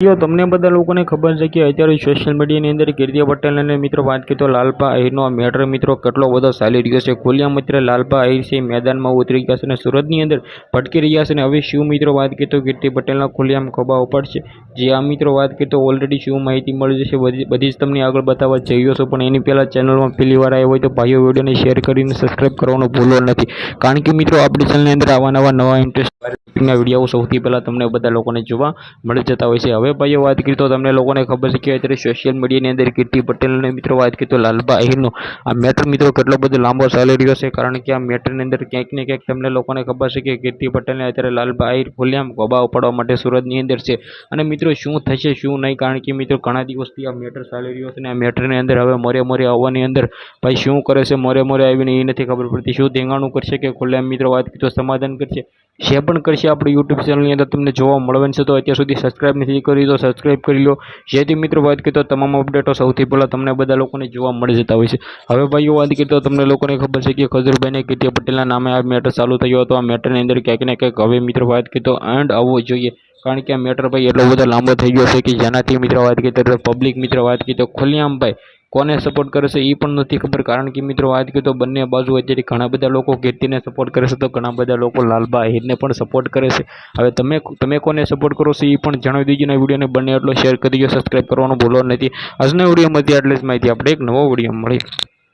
તમને બધા લોકોને ખબર છે કે અત્યારે સોશિયલ મીડિયાની અંદર કીર્તિ પટેલ અને મિત્રો વાત કરીએ તો લાલપા આહિરનો આ મેટર મિત્રો કેટલો બધો ચાલી રહ્યો છે. ખુલ્લા મિત્ર લાલપા આહિર છે મેદાનમાં ઉતરી ગયા છે અને સુરતની અંદર ભટકી રહ્યા છે. અને હવે શું મિત્રો વાત કરીએ તો કીર્તિ પટેલના ખુલ્લામાં ખભા ઉપાડશે. જે આ મિત્રો વાત કરીએ તો ઓલરેડી શું માહિતી મળી જશે બધી જ તમને આગળ બતાવવા જઈ રહ્યો છું. પણ એની પહેલાં ચેનલમાં પહેલી વાર આવ્યો હોય તો ભાઈઓ વિડીયોને શેર કરીને સબસ્ક્રાઈબ કરવાનું ભૂલો નથી. કારણ કે મિત્રો આપણી ચેનલની અંદર આવા નવા ઇન્ટરેસ્ટિંગના વિડીયો સૌથી પહેલાં તમને બધા લોકોને જોવા મળી જતા હોય છે. હવે ભાઈઓ વાત કરીએ તો તમને લોકોને ખબર છે કે અત્યારે સોશિયલ મીડિયાની અંદર કીર્તિ પટેલને મિત્રો વાત કરીએ તો લાલપા આહિરનો આ મેટર મિત્રો કેટલો બધો લાંબો ચાલી રહ્યો છે. કારણ કે આ મેટરની અંદર ક્યાંક ને ક્યાંક તમને લોકોને ખબર છે કે કીર્તિ પટેલને અત્યારે લાલપા આહિર ખુલ્લામાં ખભા ઉપાડવા માટે સુરતની અંદર છે. અને મિત્રો શું થશે શું નહીં, કારણ કે મિત્રો ઘણા દિવસથી આ મેટર ચાલી રહ્યો છે. અને આ મેટરની અંદર હવે મોરે આવવાની અંદર ભાઈ શું કરે છે, મોરે આવીને એ નથી ખબર પડતી. શું ધીંગાણું કરશે કે ખુલ્લામાં મિત્રો વાત કરીએ તો સમાધાન કરશે, જે પણ કરશે આપણી યુટ્યુબ ચેનલની અંદર તમને જોવા મળવાનું છે. તો અત્યાર સુધી સબસ્ક્રાઈબ નથી કરી તો સબસ્ક્રાઈબ કરી લો, જેથી મિત્રો વાત કરીએ તો તમામ અપડેટો સૌથી પહેલાં તમને બધા લોકોને જોવા મળી જતા હોય છે. હવે ભાઈઓ વાત કરીએ તો તમને લોકોને ખબર છે કે ખજૂરભાઈને કીર્તિ પટેલના નામે આ મેટર ચાલુ થયો હતો. આ મેટરની અંદર ક્યાંક ને ક્યાંક હવે મિત્રો વાત કરીએ તો એન્ડ આવવો જોઈએ. કારણ કે આ મેટર ભાઈ એટલો બધો લાંબો થઈ ગયો છે કે જેનાથી મિત્રો વાત કરીએ તો પબ્લિક મિત્રો વાત કરીએ તો ખુલ્લેઆમ ભાઈ કોને સપોર્ટ કરે છે એ પણ નથી ખબર. કારણ કે મિત્રો વાત કરીએ તો બંને બાજુ અત્યારે ઘણા બધા લોકો કીર્તિને સપોર્ટ કરે છે તો ઘણા બધા લોકો લાલપા આહિરને પણ સપોર્ટ કરે છે. હવે તમે કોને સપોર્ટ કરો છો એ પણ જણાવી દેજો. અને વિડીયોને બંને એટલો શેર કરી દો, સબસ્ક્રાઈબ કરવાનું ભૂલો નથી. આજના વિડીયોમાંથી આટલી જ માહિતી, આપણે એક નવો વિડીયો મળી.